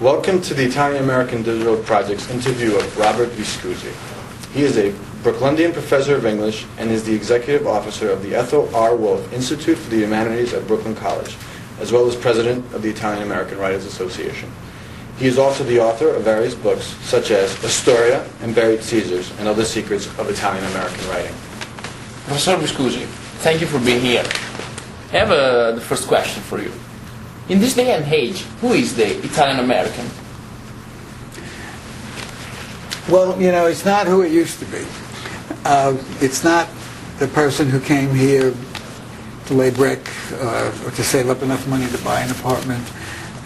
Welcome to the Italian-American Digital Project's interview of Robert Viscusi. He is a Brooklyndian professor of English and is the executive officer of the Ethel R. Wolff Institute for the Humanities at Brooklyn College, as well as president of the Italian-American Writers Association. He is also the author of various books, such as Astoria and Buried Caesars and Other Secrets of Italian-American Writing. Professor Viscusi, thank you for being here. I have the first question for you. In this day and age, who is the Italian-American? Well, you know, it's not who it used to be. It's not the person who came here to lay brick or to save up enough money to buy an apartment.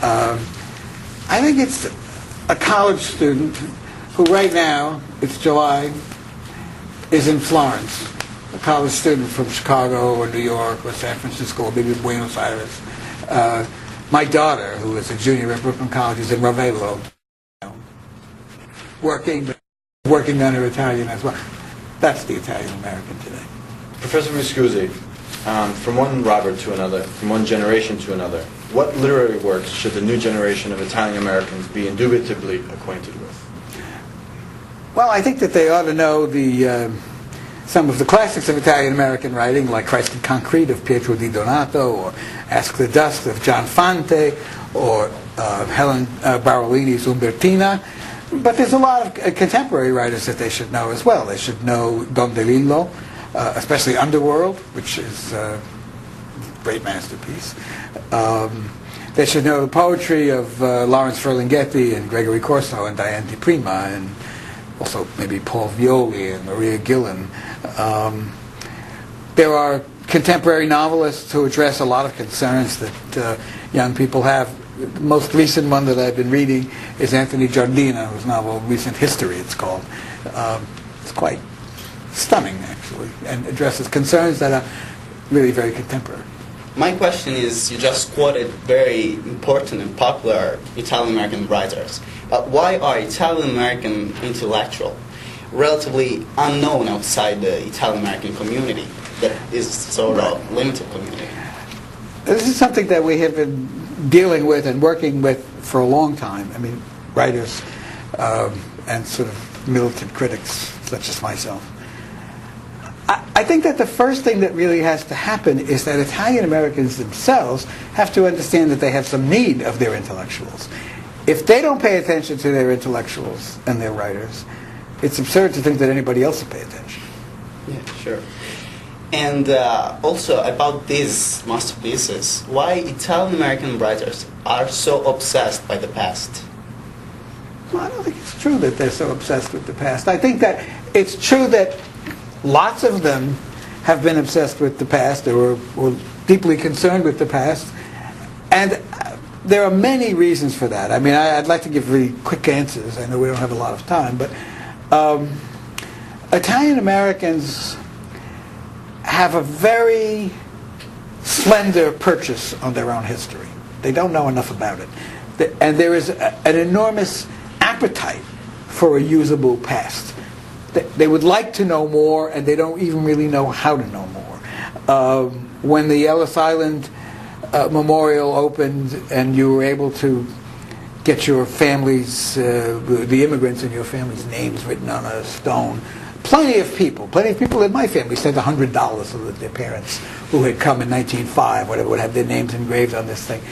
I think it's a college student who right now, it's July, is in Florence. A college student from Chicago or New York or San Francisco or maybe Buenos Aires. My daughter, who is a junior at Brooklyn College, is in Ravello, working on her Italian as well. That's the Italian-American today. Professor Viscusi, from one Robert to another, from one generation to another, what literary works should the new generation of Italian-Americans be indubitably acquainted with? Well, I think that they ought to know some of the classics of Italian-American writing, like Christ in Concrete of Pietro di Donato, or Ask the Dust of John Fante, or Helen Barolini's Umbertina. But there's a lot of contemporary writers that they should know as well. They should know Don DeLillo, especially Underworld, which is a great masterpiece. They should know the poetry of Lawrence Ferlinghetti and Gregory Corso and Diane di Prima, and also maybe Paul Violi and Maria Gillan. There are contemporary novelists who address a lot of concerns that young people have. The most recent one that I've been reading is Anthony Giardina, whose novel Recent History, it's called. It's quite stunning, actually, and addresses concerns that are really very contemporary. My question is, you just quoted very important and popular Italian-American writers. But why are Italian-American intellectuals relatively unknown outside the Italian-American community that is sort of limited community? This is something that we have been dealing with and working with for a long time. I mean, writers and sort of militant critics such as myself. I think that the first thing that really has to happen is that Italian Americans themselves have to understand that they have some need of their intellectuals. If they don't pay attention to their intellectuals and their writers, it's absurd to think that anybody else will pay attention. Yeah, sure. And also about these masterpieces, why Italian-American writers are so obsessed by the past? Well, I don't think it's true that they're so obsessed with the past. I think that it's true that lots of them have been obsessed with the past or deeply concerned with the past. And there are many reasons for that. I mean, I'd like to give really quick answers. I know we don't have a lot of time, but Italian-Americans have a very slender purchase on their own history. They don't know enough about it. And there is an enormous appetite for a usable past. They would like to know more, and they don't even really know how to know more. When the Ellis Island Memorial opened and you were able to get your family's, the immigrants in your family's names written on a stone, plenty of people in my family sent $100 so that their parents, who had come in 1905, whatever, would have their names engraved on this thing.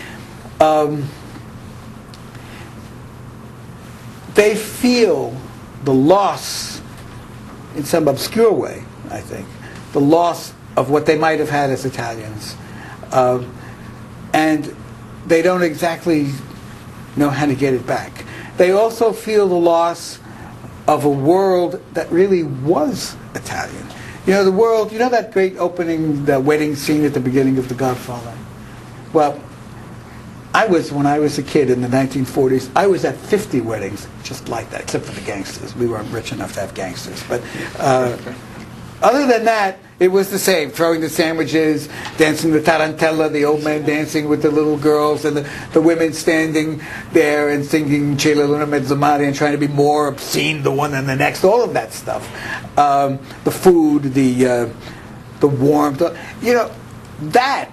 They feel the loss, in some obscure way, I think, the loss of what they might have had as Italians. And they don't exactly know how to get it back. They also feel the loss of a world that really was Italian. You know, the world, you know that great opening, the wedding scene at the beginning of The Godfather? Well, when I was a kid in the 1940s, I was at 50 weddings just like that, except for the gangsters. We weren't rich enough to have gangsters. But other than that, it was the same. Throwing the sandwiches, dancing the tarantella, the old man dancing with the little girls, and the women standing there and singing C'è la luna mezzomare and trying to be more obscene the one than the next. All of that stuff. The food, the warmth. You know, that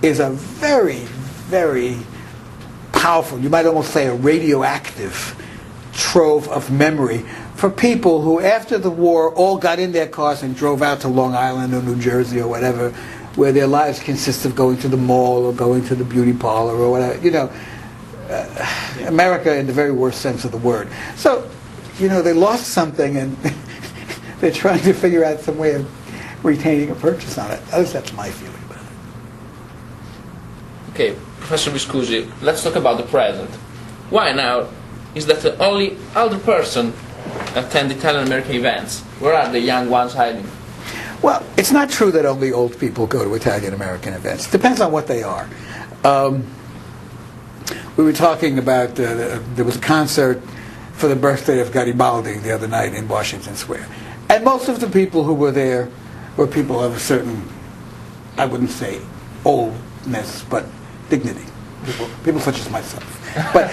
is a very, very powerful, you might almost say a radioactive trove of memory for people who, after the war, all got in their cars and drove out to Long Island or New Jersey or whatever, where their lives consist of going to the mall or going to the beauty parlor or whatever. America in the very worst sense of the word. So, they lost something and they're trying to figure out some way of retaining a purchase on it. At least that's my feeling about it. Okay, Professor Viscusi, let's talk about the present. Why now is that the only older person attend Italian-American events? Where are the young ones hiding? Well, it's not true that only old people go to Italian-American events. Depends on what they are. We were talking about, there was a concert for the birthday of Garibaldi the other night in Washington Square. And most of the people who were there were people of a certain, I wouldn't say oldness, but dignity. People such as myself. But